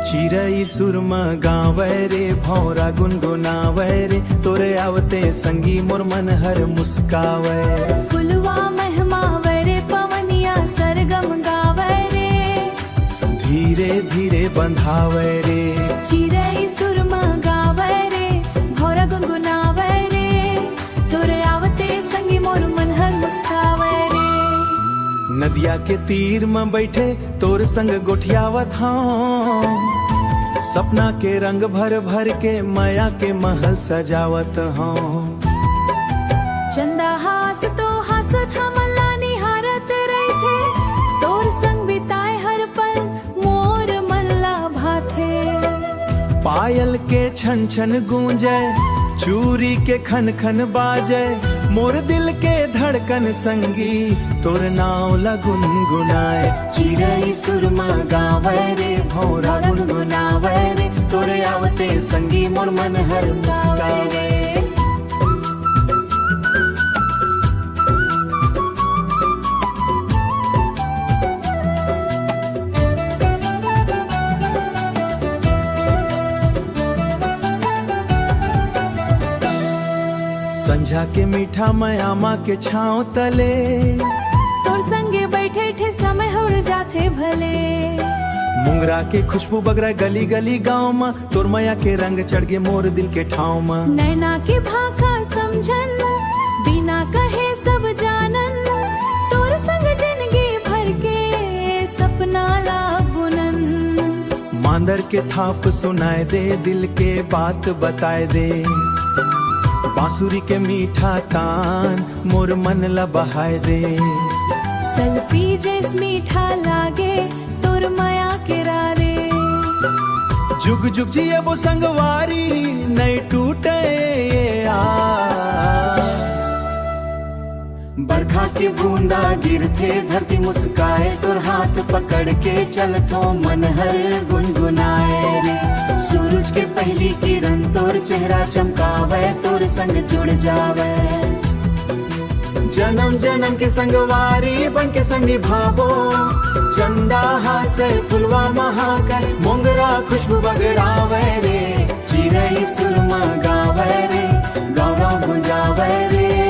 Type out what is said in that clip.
चिरई सुरमा गावे रे भौरा गुनगुनावे रे तोरे आवते संगी मोर मन हर मुस्कावे। फुलवा महमावे रे पवनिया सरगम गावे रे धीरे धीरे बंधावे रे। चिरई सुरमा गावे रे भौरा गुनगुनावे रे तोरे आवते संगी मोर मन हर मुस्कावे रे। नदिया के तीर में बैठे तोर संग गोठियावत हाँ, सपना के रंग भर भर के माया के महल सजावत हाँ। चंदा हास तो हासत हमला निहारत रही थे तोर संग बिताए हर पल मोर मल्ला भाथे। पायल के छन छन गूंजे चूरी के खन खन बाजे मोर दिल के धड़कन संगी तोर नाव गुनगुनाए। चिरई सुरमा गावे रे भौरा गुनगुनावे रे तोरे आवते संगी मोर मन हर मुस्कावे। संझा के मीठा मयामा के छाँव तले तोर संगे बैठे ठे समय उड़ जाते भले। मुंगरा के खुशबू बगरा गली गली गाँव में तोर माया के रंग चढ़ गे मोर दिल के ठाव में। नैना के भाका समझन बिना कहे सब जानन तोर संग जिंदगी भर के सपना ला बुनन। मांदर के थाप सुनाए दे दिल के बात बताए दे, बांसुरी के मीठा तान मोर मन ला बहाए दे। सल्फी जैस मीठा लागे तोर माया के रारे। जुग जुग जिए वो संगवारी नहीं टूटे ये आस। बरखा के बूंदा गिरते धरती मुस्काए तोर हाथ पकड़ के चलतो मन हर गुनगुनाए रे। सूरज के पहली किरण तोर चेहरा चमकावे तोर संग जुड़ जावे। जन्म जन्म के संगवारी बन के संग निभावो। चंदा हासे फुलवा महाकर मोंगरा खुशबू बगरावे रे। चिरई सुरमा गावे रे गौरव गुंजावे रे।